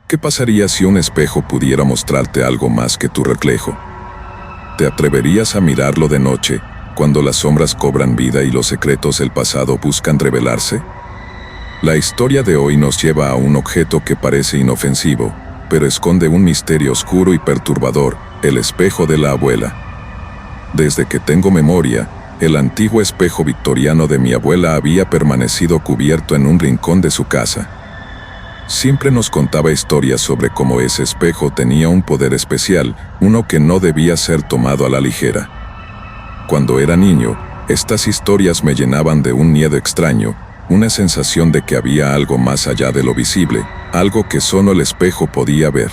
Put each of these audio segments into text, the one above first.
¿Qué pasaría si un espejo pudiera mostrarte algo más que tu reflejo? ¿Te atreverías a mirarlo de noche, cuando las sombras cobran vida y los secretos del pasado buscan revelarse? La historia de hoy nos lleva a un objeto que parece inofensivo, pero esconde un misterio oscuro y perturbador, el espejo de la abuela. Desde que tengo memoria, el antiguo espejo victoriano de mi abuela había permanecido cubierto en un rincón de su casa. Siempre nos contaba historias sobre cómo ese espejo tenía un poder especial, uno que no debía ser tomado a la ligera. Cuando era niño, estas historias me llenaban de un miedo extraño, una sensación de que había algo más allá de lo visible, algo que solo el espejo podía ver.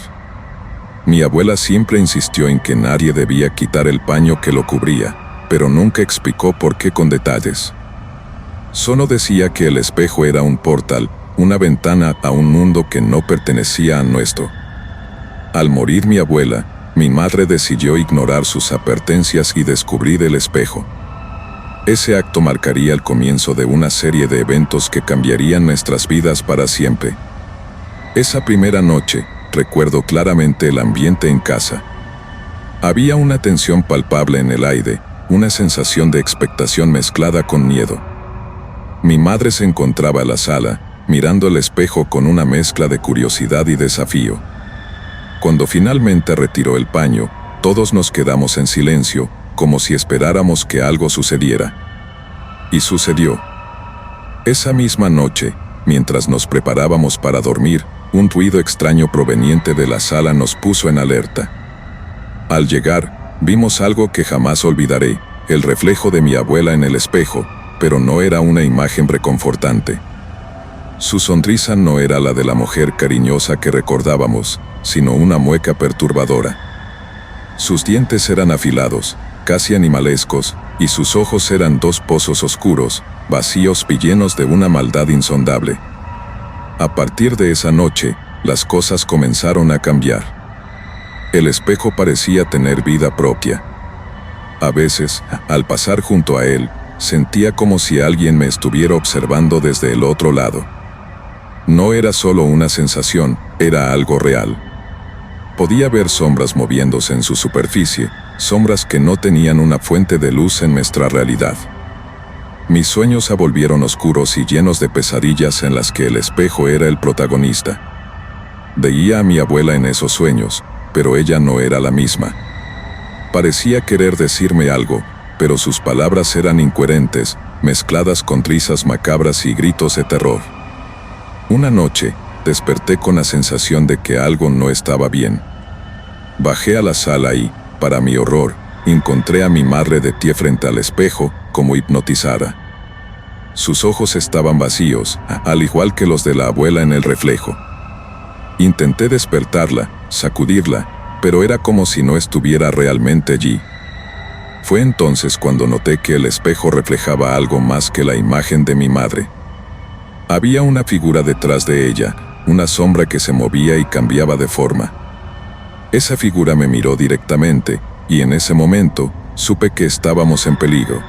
Mi abuela siempre insistió en que nadie debía quitar el paño que lo cubría, pero nunca explicó por qué con detalles. Solo decía que el espejo era un portal, una ventana a un mundo que no pertenecía a nuestro. Al morir mi abuela, mi madre decidió ignorar sus advertencias y descubrir el espejo. Ese acto marcaría el comienzo de una serie de eventos que cambiarían nuestras vidas para siempre. Esa primera noche, recuerdo claramente el ambiente en casa. Había una tensión palpable en el aire, una sensación de expectación mezclada con miedo. Mi madre se encontraba en la sala, mirando el espejo con una mezcla de curiosidad y desafío. Cuando finalmente retiró el paño, todos nos quedamos en silencio, como si esperáramos que algo sucediera. Y sucedió. Esa misma noche, mientras nos preparábamos para dormir, un ruido extraño proveniente de la sala nos puso en alerta. Al llegar, vimos algo que jamás olvidaré, el reflejo de mi abuela en el espejo, pero no era una imagen reconfortante. Su sonrisa no era la de la mujer cariñosa que recordábamos, sino una mueca perturbadora. Sus dientes eran afilados, casi animalescos, y sus ojos eran dos pozos oscuros, vacíos y llenos de una maldad insondable. A partir de esa noche, las cosas comenzaron a cambiar. El espejo parecía tener vida propia. A veces, al pasar junto a él, sentía como si alguien me estuviera observando desde el otro lado. No era solo una sensación, era algo real. Podía ver sombras moviéndose en su superficie, sombras que no tenían una fuente de luz en nuestra realidad. Mis sueños se volvieron oscuros y llenos de pesadillas en las que el espejo era el protagonista. Veía a mi abuela en esos sueños, pero ella no era la misma. Parecía querer decirme algo, pero sus palabras eran incoherentes, mezcladas con risas macabras y gritos de terror. Una noche, desperté con la sensación de que algo no estaba bien. Bajé a la sala y, para mi horror, encontré a mi madre de pie frente al espejo, como hipnotizada. Sus ojos estaban vacíos, al igual que los de la abuela en el reflejo. Intenté despertarla, sacudirla, pero era como si no estuviera realmente allí. Fue entonces cuando noté que el espejo reflejaba algo más que la imagen de mi madre. Había una figura detrás de ella, una sombra que se movía y cambiaba de forma. Esa figura me miró directamente, y en ese momento, supe que estábamos en peligro.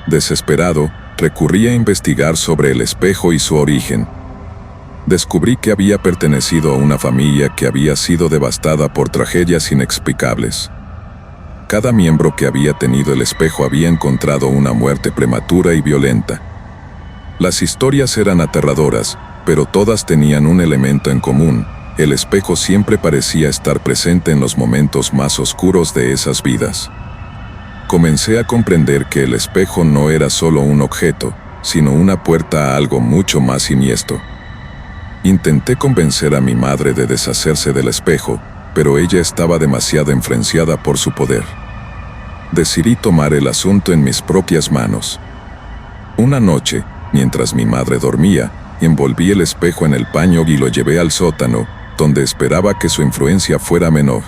Desesperado, recurrí a investigar sobre el espejo y su origen. Descubrí que había pertenecido a una familia que había sido devastada por tragedias inexplicables. Cada miembro que había tenido el espejo había encontrado una muerte prematura y violenta. Las historias eran aterradoras, pero todas tenían un elemento en común: el espejo siempre parecía estar presente en los momentos más oscuros de esas vidas. Comencé a comprender que el espejo no era solo un objeto, sino una puerta a algo mucho más siniestro. Intenté convencer a mi madre de deshacerse del espejo, pero ella estaba demasiado influenciada por su poder. Decidí tomar el asunto en mis propias manos. Una noche, mientras mi madre dormía, envolví el espejo en el paño y lo llevé al sótano, donde esperaba que su influencia fuera menor.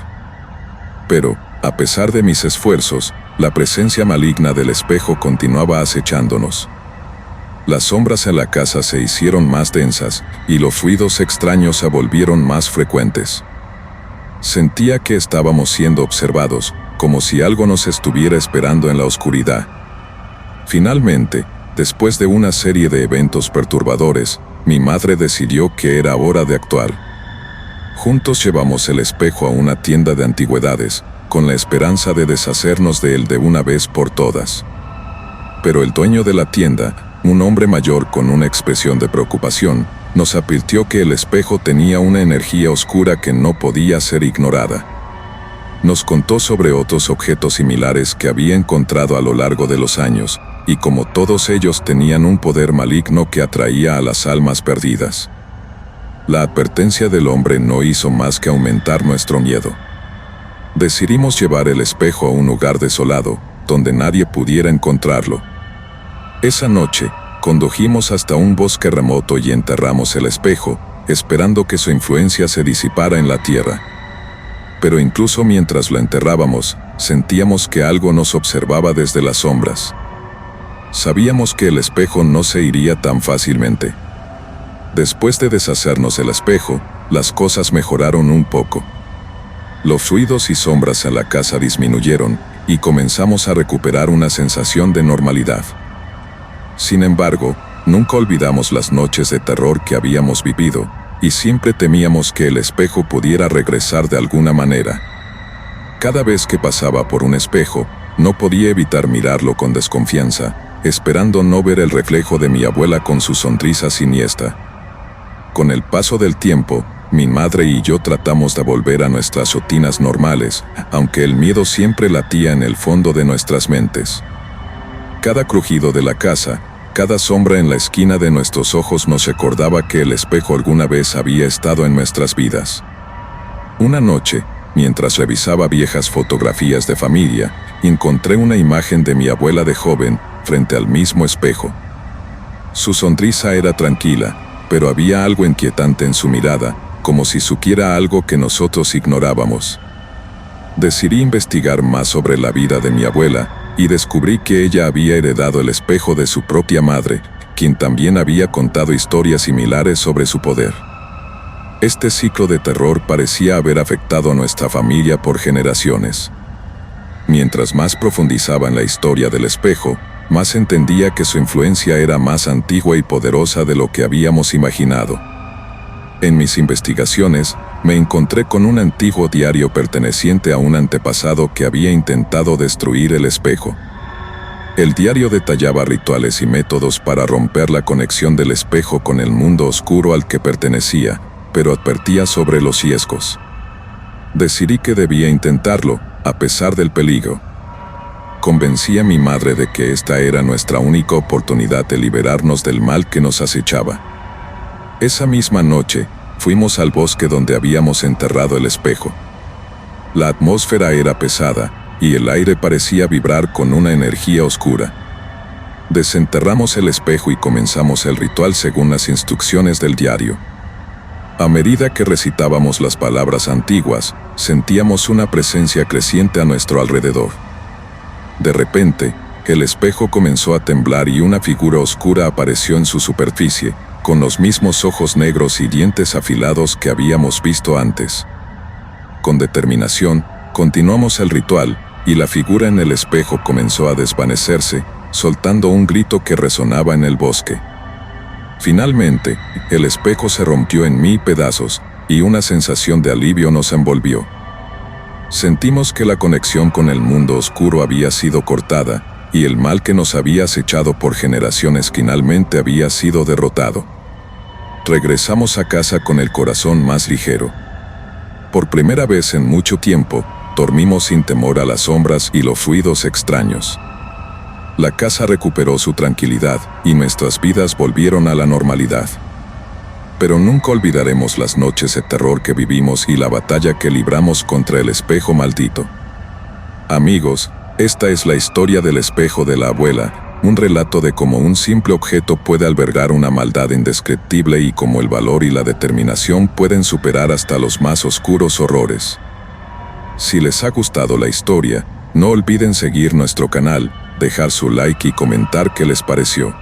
Pero, a pesar de mis esfuerzos, la presencia maligna del espejo continuaba acechándonos. Las sombras en la casa se hicieron más densas, y los ruidos extraños se volvieron más frecuentes. Sentía que estábamos siendo observados, como si algo nos estuviera esperando en la oscuridad. Finalmente, después de una serie de eventos perturbadores, mi madre decidió que era hora de actuar. Juntos llevamos el espejo a una tienda de antigüedades, con la esperanza de deshacernos de él de una vez por todas. Pero el dueño de la tienda, un hombre mayor con una expresión de preocupación, nos advirtió que el espejo tenía una energía oscura que no podía ser ignorada. Nos contó sobre otros objetos similares que había encontrado a lo largo de los años, y como todos ellos tenían un poder maligno que atraía a las almas perdidas. La advertencia del hombre no hizo más que aumentar nuestro miedo. Decidimos llevar el espejo a un lugar desolado, donde nadie pudiera encontrarlo. Esa noche, condujimos hasta un bosque remoto y enterramos el espejo, esperando que su influencia se disipara en la tierra. Pero incluso mientras lo enterrábamos, sentíamos que algo nos observaba desde las sombras. Sabíamos que el espejo no se iría tan fácilmente. Después de deshacernos el espejo, las cosas mejoraron un poco. Los ruidos y sombras en la casa disminuyeron, y comenzamos a recuperar una sensación de normalidad. Sin embargo, nunca olvidamos las noches de terror que habíamos vivido, y siempre temíamos que el espejo pudiera regresar de alguna manera. Cada vez que pasaba por un espejo, no podía evitar mirarlo con desconfianza, esperando no ver el reflejo de mi abuela con su sonrisa siniestra. Con el paso del tiempo, mi madre y yo tratamos de volver a nuestras rutinas normales, aunque el miedo siempre latía en el fondo de nuestras mentes. Cada crujido de la casa, cada sombra en la esquina de nuestros ojos nos recordaba que el espejo alguna vez había estado en nuestras vidas. Una noche, mientras revisaba viejas fotografías de familia, encontré una imagen de mi abuela de joven, frente al mismo espejo. Su sonrisa era tranquila, pero había algo inquietante en su mirada, como si supiera algo que nosotros ignorábamos. Decidí investigar más sobre la vida de mi abuela, y descubrí que ella había heredado el espejo de su propia madre, quien también había contado historias similares sobre su poder. Este ciclo de terror parecía haber afectado a nuestra familia por generaciones. Mientras más profundizaba en la historia del espejo, más entendía que su influencia era más antigua y poderosa de lo que habíamos imaginado. En mis investigaciones, me encontré con un antiguo diario perteneciente a un antepasado que había intentado destruir el espejo. El diario detallaba rituales y métodos para romper la conexión del espejo con el mundo oscuro al que pertenecía, pero advertía sobre los riesgos. Decidí que debía intentarlo, a pesar del peligro. Convencí a mi madre de que esta era nuestra única oportunidad de liberarnos del mal que nos acechaba. Esa misma noche, fuimos al bosque donde habíamos enterrado el espejo. La atmósfera era pesada, y el aire parecía vibrar con una energía oscura. Desenterramos el espejo y comenzamos el ritual según las instrucciones del diario. A medida que recitábamos las palabras antiguas, sentíamos una presencia creciente a nuestro alrededor. De repente, el espejo comenzó a temblar y una figura oscura apareció en su superficie, con los mismos ojos negros y dientes afilados que habíamos visto antes. Con determinación, continuamos el ritual, y la figura en el espejo comenzó a desvanecerse, soltando un grito que resonaba en el bosque. Finalmente, el espejo se rompió en mil pedazos, y una sensación de alivio nos envolvió. Sentimos que la conexión con el mundo oscuro había sido cortada, y el mal que nos había acechado por generaciones finalmente había sido derrotado. Regresamos a casa con el corazón más ligero. Por primera vez en mucho tiempo, dormimos sin temor a las sombras y los ruidos extraños. La casa recuperó su tranquilidad, y nuestras vidas volvieron a la normalidad. Pero nunca olvidaremos las noches de terror que vivimos y la batalla que libramos contra el espejo maldito. Amigos, esta es la historia del espejo de la abuela, un relato de cómo un simple objeto puede albergar una maldad indescriptible y cómo el valor y la determinación pueden superar hasta los más oscuros horrores. Si les ha gustado la historia, no olviden seguir nuestro canal, dejar su like y comentar qué les pareció.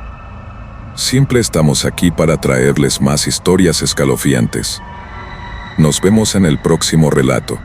Siempre estamos aquí para traerles más historias escalofriantes. Nos vemos en el próximo relato.